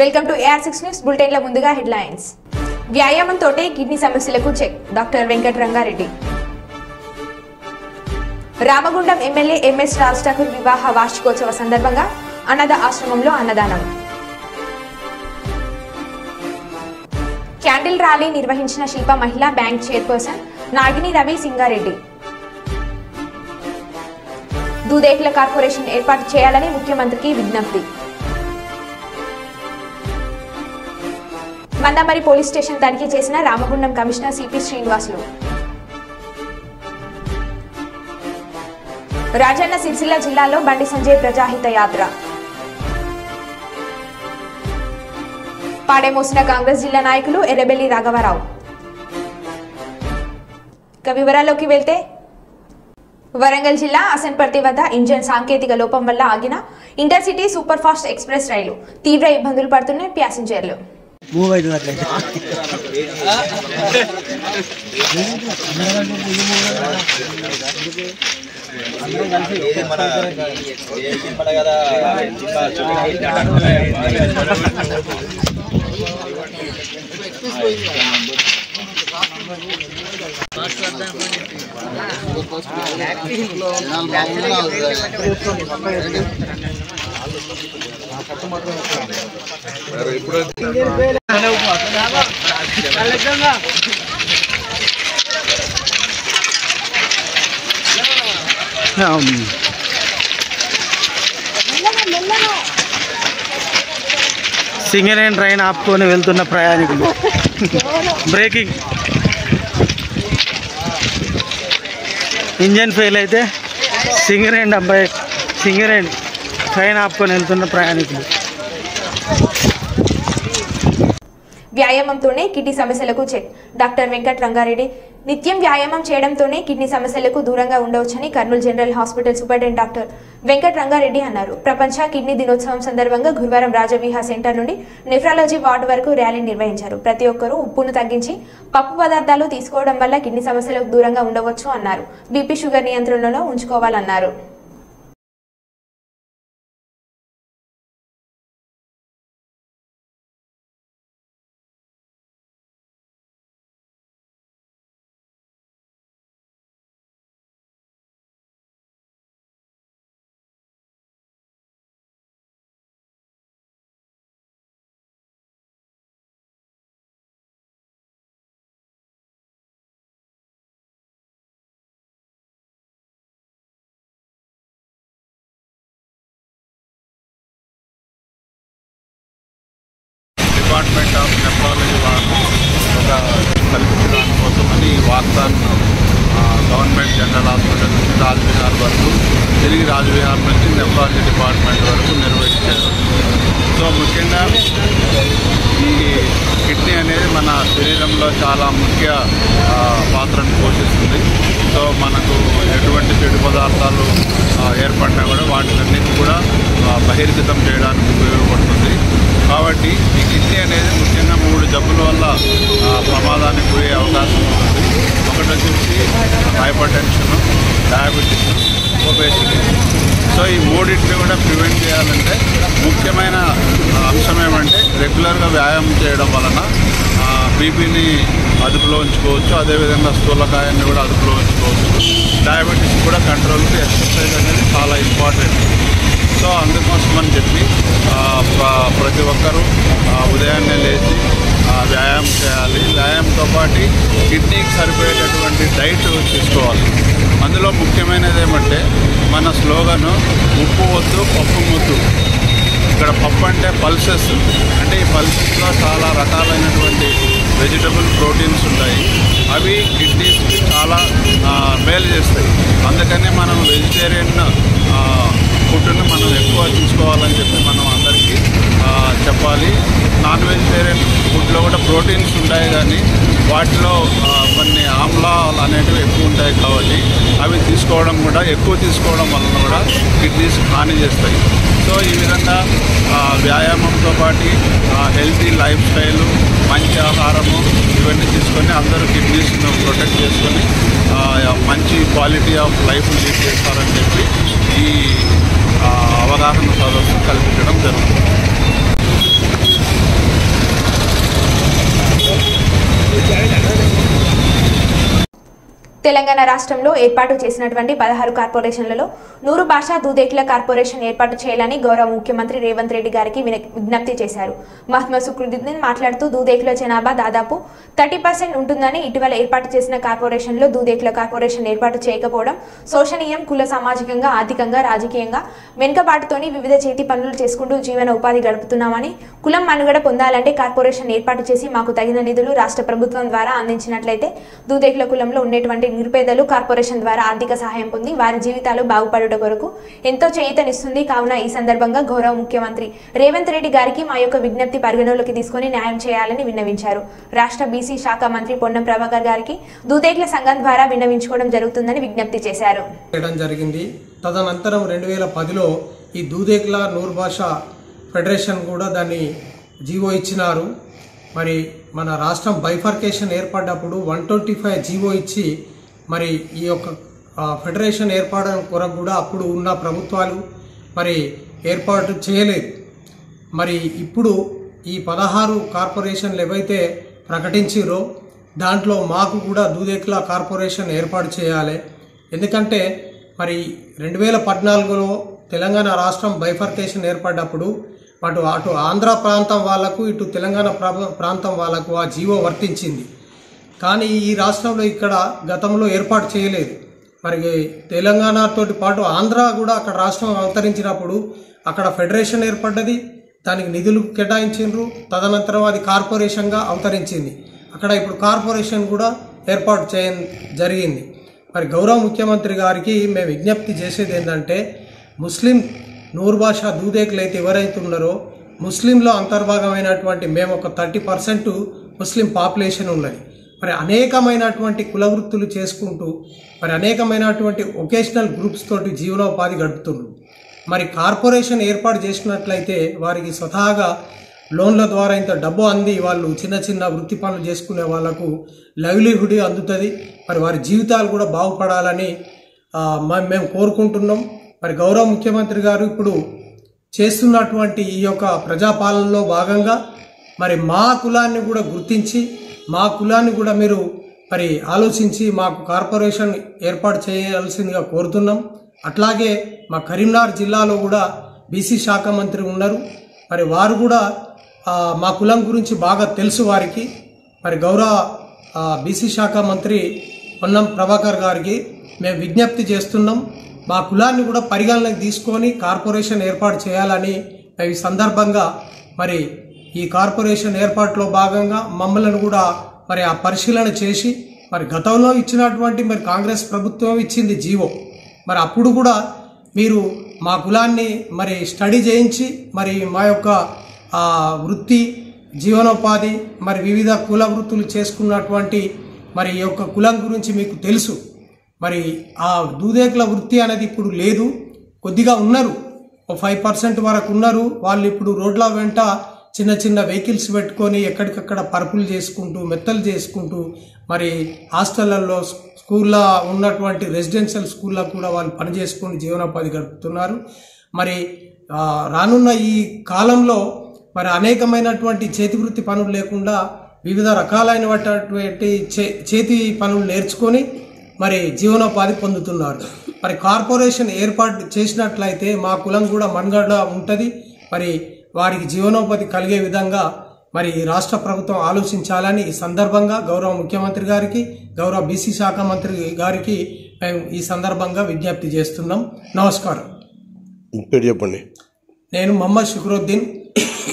Welcome to AR6 news బులెటిన్ల ముందుగా headlines. వ్యాయామంతోటే కిడ్నీ సమస్యలకు check doctor Venkata Rangareddy. Ramagundam MLA MS Raj Thakur వివాహ వార్షికోత్సవ సందర్భంగా అనాథ ఆశ్రమంలో అన్నదానం. క్యాండిల్ ర్యాలీ నిర్వహించిన శిల్ప మహిళా బ్యాంక్ చైర్పర్సన్ నాగిని రవి సింగారెడ్డి. దూదేకుల కార్పొరేషన్ ఏర్పాటు చేయాలని ముఖ్యమంత్రికి విజ్ఞప్తి. మందమరి పోలీస్ స్టేషన్ తనిఖీ చేసిన రామగుండం కమిషనర్ సిపి శ్రీనివాసులు. రాజన్న సిరిసిల్ల జిల్లాలో బండి సంజయ్ ప్రజాహిత యాత్ర. పాడేమోసిన కాంగ్రెస్ జిల్లా నాయకులు ఎర్రబెల్లి రాఘవరావు. ఇక వివరాల్లోకి వెళ్తే వరంగల్ జిల్లా అసన్పర్తి వద్ద ఇంజన్ సాంకేతిక లోపం వల్ల ఆగిన ఇంటర్సిటీ సూపర్ ఫాస్ట్ ఎక్స్ప్రెస్ రైలు తీవ్ర ఇబ్బందులు పడుతున్న ప్యాసింజర్లు. సింగరేణి ట్రైన్ ఆపుకొని వెళ్తున్న ప్రయాణికులు. బ్రేకింగ్, ఇంజన్ ఫెయిల్ అయితే సింగరేణి ట్రైన్ ఆపుకొని వెళ్తున్న ప్రయాణికులు. వ్యాయామంతోనే కిడ్నీ సమస్యలకు చెక్ డాక్టర్ వెంకట రంగారెడ్డి. నిత్యం వ్యాయామం చేయడంతోనే కిడ్నీ సమస్యలకు దూరంగా ఉండవచ్చని Kurnool general hospital superintendent doctor Venkata Rangareddy అన్నారు. ప్రపంచ కిడ్నీ దినోత్సవం సందర్భంగా గురువారం రాజవిహార్ సెంటర్ నుండి నెఫ్రాలజీ వార్డు వరకు ర్యాలీ నిర్వహించారు. ప్రతి ఒక్కరూ ఉప్పును తగ్గించి పప్పు పదార్థాలు తీసుకోవడం వల్ల కిడ్నీ సమస్యలకు దూరంగా ఉండవచ్చు అన్నారు. బీపీ షుగర్ నియంత్రణలో ఉంచుకోవాలన్నారు. డిపార్ట్మెంట్ ఆఫ్ నెఫ్రాలజీ వాళ్ళు ఒక కల్పించడం కోసమని వాగ్దాన్ గవర్నమెంట్ జనరల్ హాస్పిటల్ నుంచి రాజవిహార్ వరకు తిరిగి రాజవిహార్ నుంచి నెఫ్రాలజీ డిపార్ట్మెంట్ వరకు నిర్వహించారు. సో ముఖ్యంగా ఈ కిడ్నీ అనేది మన శరీరంలో చాలా ముఖ్య పాత్రను పోషిస్తుంది. సో మనకు ఎటువంటి చెడు పదార్థాలు ఏర్పడినా కూడా వాటిలన్నిటి కూడా బహిర్గతం చేయడానికి ఉపయోగపడుతుంది. కాబట్టి ఈ కిడ్నీ అనేది ముఖ్యంగా 3 జబ్బుల వల్ల ప్రమాదానికి గురే అవకాశం ఉంటుంది. ఒకటి వచ్చేసి hyper tension, diabetes, obesity. So ఈ మూడింటిని కూడా ప్రివెంట్ చేయాలంటే ముఖ్యమైన అంశం ఏమంటే రెగ్యులర్గా వ్యాయామం చేయడం వలన బీపీని అదుపులో ఉంచుకోవచ్చు. అదేవిధంగా స్థూలకాయాన్ని కూడా అదుపులో ఉంచుకోవచ్చు. డయాబెటీస్ కూడా కంట్రోల్కి ఎక్సర్సైజ్ అనేది చాలా ఇంపార్టెంట్. సో అందుకోసమని చెప్పి ప్రతి ఒక్కరూ ఉదయాన్నే లేచి వ్యాయామం చేయాలి. వ్యాయామంతో పాటు కిడ్నీకి సరిపోయేటటువంటి డైట్ తీసుకోవాలి. అందులో ముఖ్యమైనది ఏమంటే మన స్లోగను ఉప్పు వద్దు పప్పు ముద్దు. ఇక్కడ పప్పు అంటే పల్సెస్, అంటే ఈ పల్సెస్లో చాలా రకాలైనటువంటి వెజిటబుల్ ప్రోటీన్స్ ఉంటాయి. అవి కిడ్నీస్కి చాలా మేలు చేస్తాయి. అందుకని మనం వెజిటేరియన్ ఫుడ్ను మనం ఎక్కువ తీసుకోవాలని చెప్పి మనం అందరికీ చెప్పాలి. నాన్ వెజిటేరియన్ ఫుడ్లో కూడా ప్రోటీన్స్ ఉంటాయి, కానీ వాటిలో కొన్ని ఆమ్లాలు అనేటివి ఎక్కువ ఉంటాయి. కాబట్టి అవి ఎక్కువ తీసుకోవడం వలన కూడా కిడ్నీస్ హాని చేస్తాయి. సో ఈ విధంగా వ్యాయామంతో పాటు హెల్తీ లైఫ్ స్టైల్, మంచి ఆహారము ఇవన్నీ తీసుకొని అందరూ కిడ్నీస్ను ప్రొటెక్ట్ చేసుకొని మంచి క్వాలిటీ ఆఫ్ లైఫ్ లీడ్ చేస్తారని చెప్పి ఈ అవగాహన సదస్సు కల్పించడం జరుగుతుంది. తెలంగాణ రాష్ట్రంలో ఏర్పాటు చేసినటువంటి 16 కార్పొరేషన్లలో 100 భాషా దూదేకుల కార్పొరేషన్ ఏర్పాటు చేయాలని గౌరవ ముఖ్యమంత్రి రేవంత్ రెడ్డి గారికి విజ్ఞప్తి చేశారు. మహమ్మద్ సుక్రుద్దీన్ మాట్లాడుతూ దూదేకుల జనాభా దాదాపు 30% ఉంటుందని ఇటీవల ఏర్పాటు చేసిన కార్పొరేషన్లో దూదేకుల కార్పొరేషన్ ఏర్పాటు చేయకపోవడం శోషనీయం. కుల సామాజికంగా, ఆర్థికంగా, రాజకీయంగా వెనుకబాటుతోని వివిధ చేతి పనులు చేసుకుంటూ జీవన ఉపాధి గడుపుతున్నామని, కులం మనుగడ పొందాలంటే కార్పొరేషన్ ఏర్పాటు చేసి మాకు తగిన నిధులు రాష్ట్ర ప్రభుత్వం ద్వారా అందించినట్లయితే దూదేకుల కులంలో ఉండేటువంటి నిరుపేదలు కార్పొరేషన్ ద్వారా ఆర్థిక సహాయం పొంది వారి జీవితాలు బాగుపడుట కొరకు ఎంతో చేయూతనిస్తుంది. కావున ఈ సందర్భంగా గౌరవ ముఖ్యమంత్రి రేవంత్ రెడ్డి గారికి మా యొక్క విజ్ఞప్తి పరిగణలోకి తీసుకుని న్యాయం చేయాలని విన్నవించారు. రాష్ట్ర బీసీ శాఖ మంత్రి పొన్నం ప్రభాకర్ గారికి దూదేకుల సంఘం ద్వారా విన్నవించుకోవడం జరుగుతుందని విజ్ఞప్తి చేశారు. తదనంతరం 2010లో ఈ దూదేకుల నూరు భాష ఫెడరేషన్ కూడా దాన్ని జీవో ఇచ్చినారు. మరి మన రాష్ట్రం బైఫర్కేషన్ ఏర్పడ్డప్పుడు 125 జీవో ఇచ్చి మరి ఈ యొక్క ఫెడరేషన్ ఏర్పడడం కొరకు కూడా అప్పుడు ఉన్న ప్రభుత్వాలు మరి ఏర్పాటు చేయలేదు. మరి ఇప్పుడు ఈ 16 కార్పొరేషన్లు ఏవైతే ప్రకటించారో దాంట్లో మాకు కూడా దూదేకుల కార్పొరేషన్ ఏర్పాటు చేయాలి. ఎందుకంటే మరి 2014లో తెలంగాణ రాష్ట్రం బైఫర్కేషన్ ఏర్పడ్డప్పుడు అటు ఆంధ్ర ప్రాంతం వాళ్లకు, ఇటు తెలంగాణ ప్రాంతం వాళ్లకు ఆ జీవో వర్తించింది. కానీ ఈ రాష్ట్రంలో ఇక్కడ గతంలో ఏర్పాటు చేయలేదు. మరి తెలంగాణతోటి పాటు ఆంధ్ర కూడా అక్కడ రాష్ట్రం అవతరించినప్పుడు అక్కడ ఫెడరేషన్ ఏర్పడ్డది, దానికి నిధులు కేటాయించిండ్రు, తదనంతరం అది కార్పొరేషన్గా అవతరించింది. అక్కడ ఇప్పుడు కార్పొరేషన్ కూడా ఏర్పాటు జరిగింది. మరి గౌరవ ముఖ్యమంత్రి గారికి మేము విజ్ఞప్తి చేసేది ఏంటంటే, ముస్లిం నూరు భాషా దూదేకులు అయితే ఎవరైతే ఉన్నారో ముస్లింలో అంతర్భాగమైనటువంటి మేము ఒక 30% ముస్లిం పాపులేషన్ ఉన్నది. మరి అనేకమైనటువంటి కుల వృత్తులు చేసుకుంటూ మరి అనేకమైనటువంటి ఒకేషనల్ గ్రూప్స్ తోటి జీవనోపాధి గడుపుతున్నారు. మరి కార్పొరేషన్ ఏర్పాటు చేసినట్లయితే వారికి స్వతహాగా లోన్ల ద్వారా ఇంత డబ్బు అంది వాళ్ళు చిన్న చిన్న వృత్తి పనులు చేసుకునే వాళ్లకు లైవ్లీహుడ్ అందుతుంది. మరి వారి జీవితాలు కూడా బాగుపడాలని మేము కోరుకుంటున్నాం. మరి గౌరవ ముఖ్యమంత్రి గారు ఇప్పుడు చేస్తున్నటువంటి ఈ యొక్క ప్రజాపాలనలో భాగంగా మరి మా కులాన్ని కూడా గుర్తించి మా కులాన్ని కూడా మీరు మరి ఆలోచించి మాకు కార్పొరేషన్ ఏర్పాటు చేయాల్సిందిగా కోరుతున్నాం. అట్లాగే మా కరీంనగర్ జిల్లాలో కూడా బీసీ శాఖ మంత్రి ఉన్నారు. మరి వారు కూడా మా కులం గురించి బాగా తెలుసు వారికి. మరి గౌరవ బీసీ శాఖ మంత్రి పొన్నం ప్రభాకర్ గారికి మేము విజ్ఞప్తి చేస్తున్నాం. మా కులాన్ని కూడా పరిగణనకు తీసుకొని కార్పొరేషన్ ఏర్పాటు చేయాలని ఈ సందర్భంగా మరి ఈ కార్పొరేషన్ ఏర్పాటులో భాగంగా మమ్మల్ని కూడా మరి ఆ పరిశీలన చేసి మరి గతంలో ఇచ్చినటువంటి మరి కాంగ్రెస్ ప్రభుత్వం ఇచ్చింది జీవో, మరి అప్పుడు కూడా మీరు మా కులాన్ని మరి స్టడీ చేయించి మరి మా యొక్క వృత్తి జీవనోపాధి మరి వివిధ కుల వృత్తులు చేసుకున్నటువంటి మరి ఈ యొక్క కులం గురించి మీకు తెలుసు. మరి ఆ దూదేకుల వృత్తి అనేది ఇప్పుడు లేదు, కొద్దిగా ఉన్నారు, 5% వరకు ఉన్నారు. వాళ్ళు ఇప్పుడు రోడ్ల వెంట చిన్న చిన్న వెహికల్స్ పెట్టుకొని ఎక్కడికక్కడ పరుపులు చేసుకుంటూ మెత్తలు చేసుకుంటూ మరి హాస్టళ్లలో స్కూల్లో ఉన్నటువంటి రెసిడెన్షియల్ స్కూల్లో కూడా వాళ్ళు పని చేసుకుని జీవనోపాధి గడుపుతున్నారు. మరి రానున్న ఈ కాలంలో మరి అనేకమైనటువంటి చేతి వృత్తి పనులు లేకుండా వివిధ రకాలైనటువంటి చేతి పనులు నేర్చుకొని మరి జీవనోపాధి పొందుతున్నారు. మరి కార్పొరేషన్ ఏర్పాటు చేసినట్లయితే మా కులం కూడా మనుగడ ఉంటుంది. మరి వారికి జీవనోపాధి కలిగే విధంగా మరి రాష్ట్ర ప్రభుత్వం ఆలోచించాలని ఈ సందర్భంగా గౌరవ ముఖ్యమంత్రి గారికి, గౌరవ బీసీ శాఖ మంత్రి గారికి మేము ఈ సందర్భంగా విజ్ఞప్తి చేస్తున్నాం. నమస్కారం. చెప్పండి. నేను మహమ్మద్ షుక్రుద్దీన్,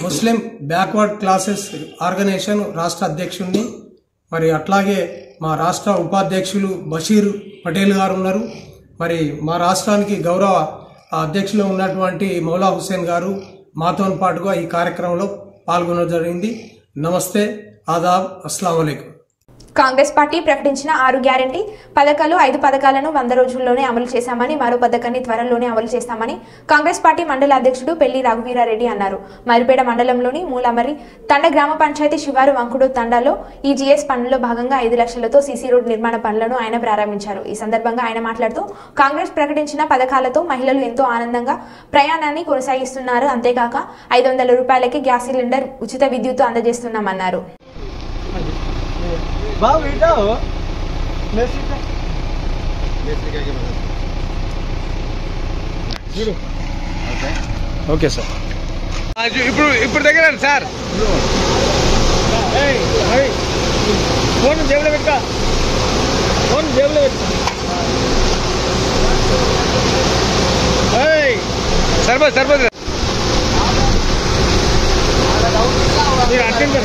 ముస్లిం బ్యాక్వర్డ్ క్లాసెస్ ఆర్గనైజేషన్ రాష్ట్ర అధ్యక్షుడిని. మరి అట్లాగే మా రాష్ట్ర ఉపాధ్యక్షులు బషీర్ పటేల్ గారు ఉన్నారు. మరి మా రాష్ట్రానికి గౌరవ అధ్యక్షులు ఉన్నటువంటి మౌలా హుస్సేన్ గారు మాతో పాటుగా ఈ కార్యక్రమంలో పాల్గొనడం జరిగింది. నమస్తే, ఆదాబ్, అస్సలాము అలైకుం. కాంగ్రెస్ పార్టీ ప్రకటించిన 6 గ్యారంటీ పథకాలు 5 పథకాలను 100 రోజుల్లోనే అమలు చేశామని, మరో పథకాన్ని త్వరలోనే అమలు చేస్తామని కాంగ్రెస్ పార్టీ మండల అధ్యక్షుడు పెళ్లి రఘువీరారెడ్డి అన్నారు. మరిపేట మండలంలోని మూలమర్రి తండ గ్రామ పంచాయతీ శివారు వంకుడు తండాలో ఈ జీఎస్ పనుల్లో భాగంగా 5 లక్షలతో సీసీ రోడ్ నిర్మాణ పనులను ఆయన ప్రారంభించారు. ఈ సందర్భంగా ఆయన మాట్లాడుతూ కాంగ్రెస్ ప్రకటించిన పథకాలతో మహిళలు ఎంతో ఆనందంగా ప్రయాణాన్ని కొనసాగిస్తున్నారు. అంతేకాక 500 రూపాయలకి గ్యాస్ సిలిండర్, ఉచిత విద్యుత్ అందజేస్తున్నామన్నారు. Okay sir. ఇప్పుడు దగ్గర సార్ ఫోన్ జేబులో పెట్టుకో, ఫోన్ జేబులో పెట్టుకో. సరిపోదు సరిపోదు మీరు అటెండ్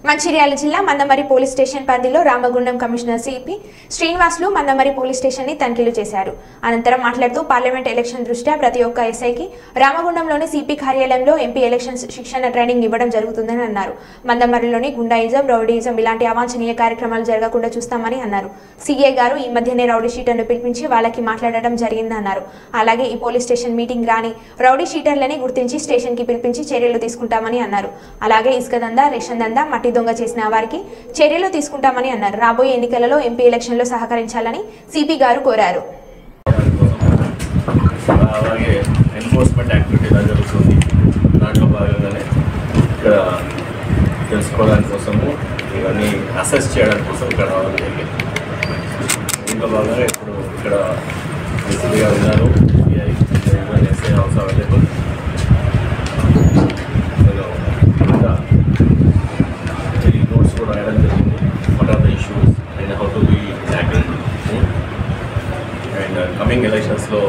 మంచిర్యాల జిల్లా మందమరి పోలీస్ స్టేషన్ పరిధిలో Ramagundam commissioner CP Srinivasulu Mandamarri police station ని తనిఖీలు చేశారు. అనంతరం మాట్లాడుతూ పార్లమెంట్ ఎలక్షన్ దృష్ట్యా ప్రతి ఒక్క ఎస్ఐకి రామగుండంలోని సిపి కార్యాలయంలో ఎంపీ ఎలక్షన్స్ శిక్షణ ట్రైనింగ్ ఇవ్వడం జరుగుతుందని అన్నారు. మందమరిలోని గుండాయిజం, రౌడీయిజం ఇలాంటి అవాంఛనీయ కార్యక్రమాలు జరగకుండా చూస్తామని అన్నారు. సిఐ గారు ఈ మధ్యనే రౌడీ షీటర్ను పిలిపించి వాళ్ళకి మాట్లాడడం జరిగిందన్నారు. అలాగే ఈ పోలీస్ స్టేషన్ మీటింగ్ రాని రౌడీ షీటర్లని గుర్తించి స్టేషన్ కి పిలిపించి చర్యలు తీసుకుంటామని అన్నారు. అలాగే ఇసుక దందా, రేషన్ దందా, మట్టి దొంగ చేసిన వారికి చర్యలు తీసుకుంటామని అన్నారు. రాబోయే ఎన్నికలలో ఎంపీ ఎలక్షన్ లో సహకరించాలని సిపి గారు కోరారు. అలాగే ఎన్ఫోర్స్మెంట్ యాక్టివిటీ ఎలా జరుగుతుంది దాంట్లో భాగంగానే ఇక్కడ తెలుసుకోవడానికి కోసము ఇవన్నీ అసెస్ చేయడానికి కోసం ఇక్కడ రావడం జరిగింది. దీంట్లో భాగంగా ఇప్పుడు ఇక్కడ ఎస్పీగా ఉన్నారు, ఎస్ఐ హౌస్ అవైలబుల్. నోట్స్ కూడా రాయడం జరిగింది. What are the issues and how to be tackle and coming ఎలక్షన్స్లో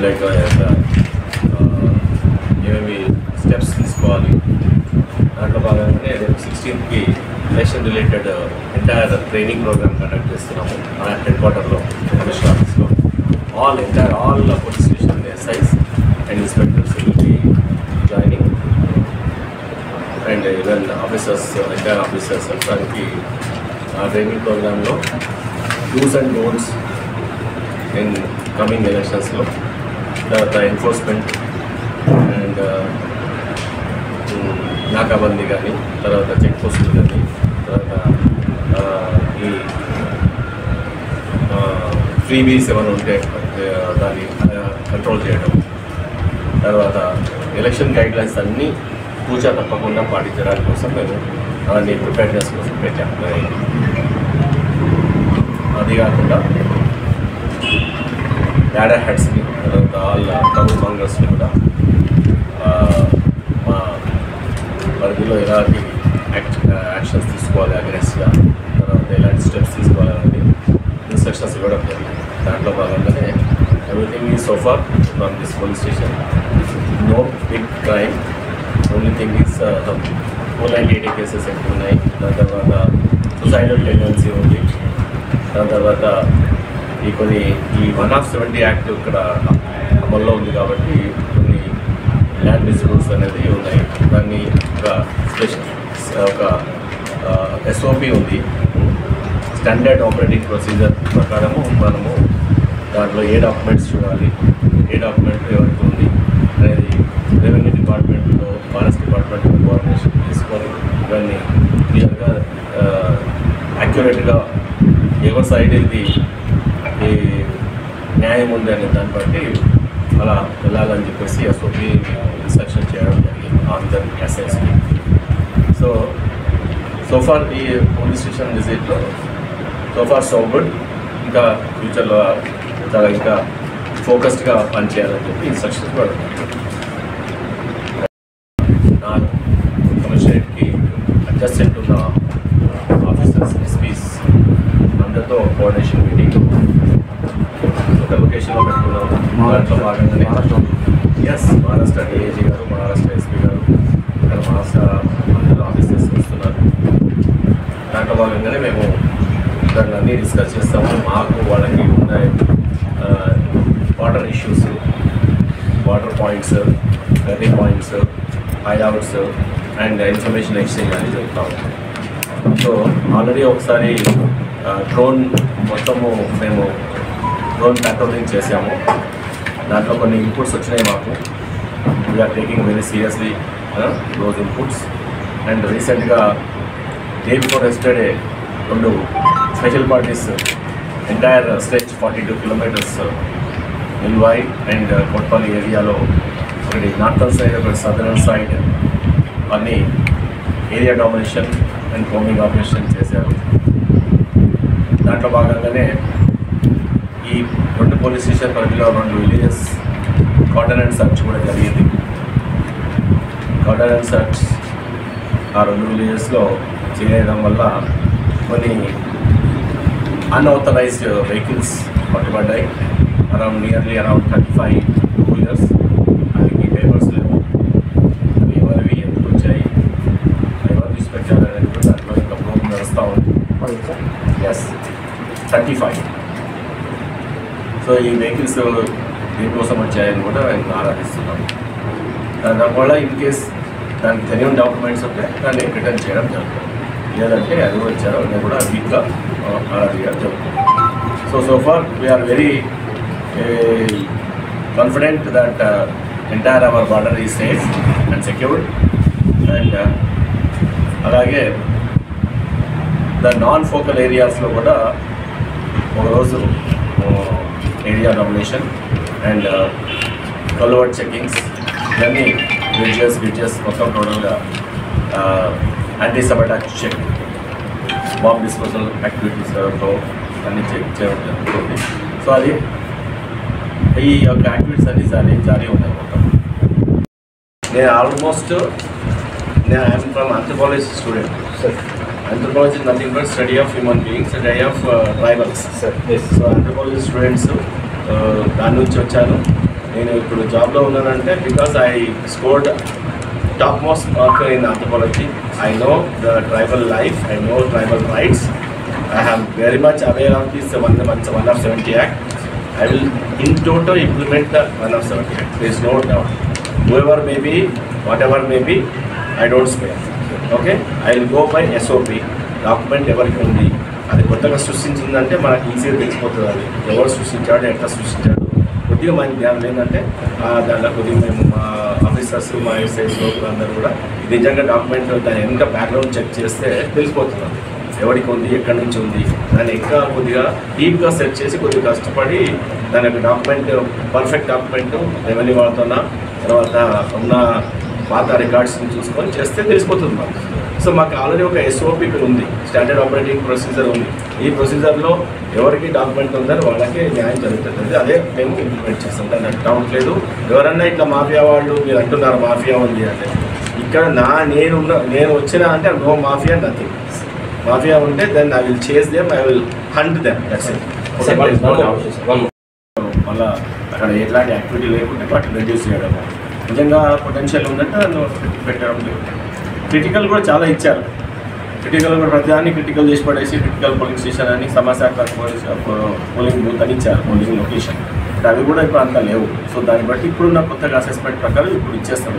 లైక్ ఏమేమి స్టెప్స్ తీసుకోవాలి. దాంట్లో భాగంగానే రేపు 16th election related entire training programme conduct చేస్తున్నాము హెడ్ క్వార్టర్లో, కమిషనర్ ఆఫీస్లో. All police station SIs and inspectors will be joining and even officers, entire officers అందరికి ఆ ట్రైనింగ్ ప్రోగ్రాంలో dos and don'ts in coming ఎలక్షన్స్లో, తర్వాత ఎన్ఫోర్స్మెంట్ అండ్ నాకాబందీ కానీ, తర్వాత చెక్ పోస్టులు కానీ, తర్వాత ఈ ఫ్రీబీస్ ఏమైనా ఉంటే దాన్ని కంట్రోల్ చేయడం, తర్వాత ఎలక్షన్ గైడ్లైన్స్ అన్నీ పూజా తప్పకుండా పాటించడానికి కోసం మేము అవన్నీ ప్రిపేర్నెస్ కోసం పెట్టాము. అది కాకుండా యాడా హెడ్స్ని, తర్వాత ఆల్ టౌన్ కాంగ్రెస్ని కూడా మా పరిధిలో ఎలాంటి యాక్షన్స్ తీసుకోవాలి అగ్రెస్గా, తర్వాత ఎలాంటి స్టెప్స్ తీసుకోవాలని ఇన్స్ట్రక్షన్స్ ఇవ్వడం జరిగింది. దాంట్లో భాగంగానే everything is so far from this police station. No big crime, only thing is 480 cases ఎక్కువ ఉన్నాయి. దాని తర్వాత సూసైడల్ టెండెన్సీ ఉంది. దాని తర్వాత ఈ 170 యాక్ట్ ఇక్కడ అమల్లో ఉంది కాబట్టి కొన్ని ల్యాండ్ డిస్ప్యూట్స్ అనేది ఉన్నాయి. దాన్ని ఒక SOP ఉంది, స్టాండర్డ్ ఆపరేటింగ్ ప్రొసీజర్ ప్రకారము మనము దాంట్లో ఏ డాక్యుమెంట్స్ చూడాలి, ఏ డాక్యుమెంట్ ఎవరికి ఉంది అనేది రెవెన్యూ డిపార్ట్మెంట్లో, ఫారెస్ట్ డిపార్ట్మెంట్లో కోఆర్డినేషన్ తీసుకొని ఇవన్నీ క్లియర్గా యాక్యురేట్గా ఎవరి సైడ్ ఇది ఈ న్యాయం ఉంది అనే దాన్ని బట్టి అలా వెళ్ళాలని చెప్పేసి ఎస్ఓపి ఇన్స్ట్రక్షన్ చేయడం జరిగింది on the SSP. So far ఈ పోలీస్ స్టేషన్ విజిట్లో సోఫార్ సో గుడ్. ఇంకా ఫ్యూచర్లో చాలా ఇంకా ఫోకస్డ్గా పనిచేయాలని చెప్పి ఇన్స్ట్రక్షన్స్ కూడా నా కమిషనరేట్కి అడ్జస్టెంట్ ఉన్న ఆఫీసర్స్, ఎస్పీస్ అందరితో కోఆర్డినేషన్ మీటింగ్ ఒక లొకేషన్లో పెట్టుకున్నాం. దాంట్లో భాగంగానే మహారాష్ట్ర డిఐజీ గారు, మహారాష్ట్ర ఎస్పీ గారు, ఇక్కడ మహారాష్ట్ర అందరూ ఆఫీసర్స్ వస్తున్నారు. దాంట్లో భాగంగానే మేము దాన్ని అన్నీ డిస్కస్ చేస్తాము. మాకు వాళ్ళకి ఉన్న వాటర్ ఇష్యూస్, వాటర్ పాయింట్స్, గర్రీ points, hideouts and information exchange అనేది చెప్తాము. సో ఆల్రెడీ ఒకసారి డ్రోన్ మొత్తము మేము డ్రోన్ ప్యాట్రోలింగ్ చేసాము. దాంట్లో కొన్ని ఇన్పుట్స్ వచ్చినాయి మాకు. We're taking very seriously those inputs. And రీసెంట్గా day before yesterday 2 special parties entire stretch 42 kilometres Nilwai and Kotpalli ఏరియాలో ఒకటి నార్థన్ సైడ్, ఒకటి సదరన్ సైడ్ అన్ని area domination and combing operation చేశారు. దాంట్లో భాగంగానే ఈ 2 పోలీస్ స్టేషన్ పరిధిలో 2 విలేజెస్ కాటన్ అండ్ సర్చ్ కూడా జరిగింది. కాటన్ అండ్ సర్చ్ ఆ 2 విలేజెస్లో చేయడం వల్ల కొన్ని అన్ఆథరైజ్డ్ వెహికల్స్ పట్టుబడ్డాయి. Nearly around 35 two wheelers. దానికి పేపర్స్ లేవు. అవి ఎవరివి, ఎందుకు వచ్చాయి, ఎవరు తీసుకొచ్చారు అనేది కూడా దాంట్లో ఇంకా ప్రోగ్రామ్ నడుస్తూ ఉంది. 35. సో ఈ వెహికల్స్ దీనికోసం వచ్చాయని కూడా మేము ఆరాధిస్తున్నాం. దానివల్ల ఇన్ కేస్ దానికి జెన్యూన్ డాక్యుమెంట్స్ ఉంటే దాన్ని రిటర్న్ చేయడం జరుగుతుంది. లేదంటే అది వచ్చారో నేను కూడా వీక్గా ఆరాధించడం జరుగుతుంది. So far we are very confident that entire our border is safe and secured. And అలాగే ద నాన్ ఫోకల్ ఏరియాస్లో కూడా ఒకరోజు area domination and culvert checkings ఇవన్నీ బ్రిడ్జెస్ మొత్తం టోటల్గా anti sabotage check, bomb disposal యాక్టివిటీస్తో అన్నీ చెక్ చేయడం జరుగుతుంది. సో అది ఈ యొక్క యాక్టివిటీస్ అన్ని జారీ ఉన్నాయి మొత్తం. నేను almost I'm from anthropology student. Anthropology nothing but study of human beings, study of tribals. So anthropology students దాని నుంచి వచ్చాను. నేను ఇప్పుడు జాబ్లో ఉన్నానంటే because I scored top most marker in anthropology. I know the tribal life, I know tribal rights. I am very much aware of this 1 of 70 Act. I will in total implement the 1 of 70 Act. There is no doubt. Whoever may be, whatever may be, I don't spare. Okay? I will go by SOP. Document ఎవరికి ఉంది, అది కొత్తగా సృష్టించిందంటే మనకి ఈజీగా తెలిసిపోతుంది. అది ఎవరు సృష్టించాడు, ఎట్లా సృష్టించాడు. కొద్దిగా మనకి ధ్యానం ఏంటంటే దాంట్లో కొద్దిగా మేము మా ఆఫీసర్స్, మా ఎస్ఐస్ అందరూ కూడా నిజంగా డాక్యుమెంట్ దాని వెనక బ్యాక్గ్రౌండ్ చెక్ చేస్తే తెలిసిపోతుంది ఎవరికి ఉంది, ఎక్కడి నుంచి ఉంది. దాన్ని ఇంకా కొద్దిగా డీప్గా సెర్చ్ చేసి కొద్దిగా కష్టపడి దాని యొక్క డాక్యుమెంట్ పర్ఫెక్ట్ డాక్యుమెంట్ రెవెన్యూ వాడుతున్న తర్వాత ఉన్న పాత రికార్డ్స్ని చూసుకొని చేస్తే తెలిసిపోతుంది మాకు. సో మాకు ఆల్రెడీ ఒక ఎస్ఓపి ఉంది, స్టాండర్డ్ ఆపరేటింగ్ ప్రొసీజర్ ఉంది. ఈ ప్రొసీజర్లో ఎవరికి డాక్యుమెంట్ ఉందని వాళ్ళకి న్యాయం జరుగుతుంది. అదే మేము ఇంప్లిమెంట్ చేస్తాం. దాన్ని డౌట్ లేదు. ఎవరన్నా ఇట్లా మాఫియా వాళ్ళు మీరు అంటున్నారు మాఫియా ఉంది అంటే, ఇక్కడ నేను వచ్చినా అంటే నో మాఫియా నథింగ్. మాఫియా ఉంటే దెన్ ఐ విల్ చేస్ them, I will hunt them. That's it. మళ్ళీ అక్కడ ఎట్లాంటి యాక్టివిటీ లేకుంటే వాటిని రెడ్యూస్ చేయడం, నిజంగా పొటెన్షియల్ ఉందంటే నన్ను పెట్టడం లేదు. క్రిటికల్ కూడా చాలా ఇచ్చారు. క్రిటికల్ కూడా ప్రతిదాన్ని క్రిటికల్ చేసి పడేసి క్రిటికల్ పోలింగ్ స్టేషన్ అని సమాచార పోలింగ్ బూత్ అని ఇచ్చారు, పోలింగ్ లొకేషన్. బట్ అవి కూడా ఇప్పుడు అంతా లేవు. సో దాన్ని బట్టి ఇప్పుడున్న కొత్తగా అసెస్మెంట్ ప్రకారం ఇప్పుడు ఇచ్చేస్తాం.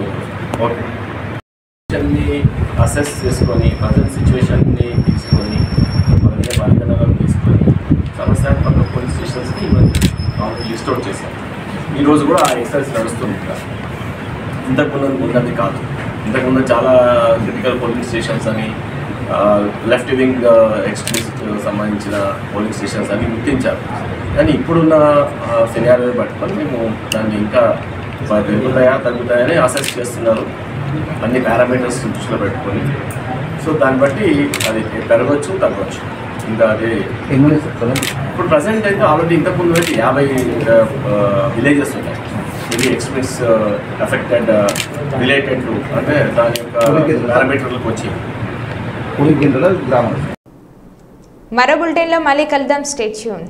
ఓకే, అసెస్ చేసుకొని ప్రజెంట్ సిచ్యువేషన్ని తీసుకొని పరిగణనలో తీసుకొని సమస్యాత్మక పోలీస్ స్టేషన్స్కి ఇవ్వండి. కూడా ఆ ఎక్సర్సైజ్ నడుస్తుంది. ఇంతకుముందు ఉన్నది కాదు. ఇంతకుముందు చాలా క్రిటికల్ పోలింగ్ స్టేషన్స్ అని లెఫ్ట్ వింగ్ ఎక్స్ట్రీమిస్ట్ సంబంధించిన పోలింగ్ స్టేషన్స్ అని గుర్తించారు. కానీ ఇప్పుడున్న సినారియో పట్టుకొని మేము దాన్ని ఇంకా తగ్గుతాయని అసెస్ చేస్తున్నారు, అన్ని పారామీటర్స్ దృష్టిలో పెట్టుకొని. సో దాన్ని బట్టి అది పెరగవచ్చు, తగ్గవచ్చు. ఇంకా అది ఇప్పుడు ప్రజెంట్ అయితే ఆల్రెడీ ఇంతకుముందు అయితే 50 విలేజెస్ ఉన్నాయి. ఇది ఎక్స్ట్రీమిస్ట్ అఫెక్టెడ్ రిలేటెడ్ టు అంటే దాని యొక్క పారామీటర్లకు వచ్చి. మరో బులెటిన్లో మళ్ళీ కలుద్దాం. Stay tune.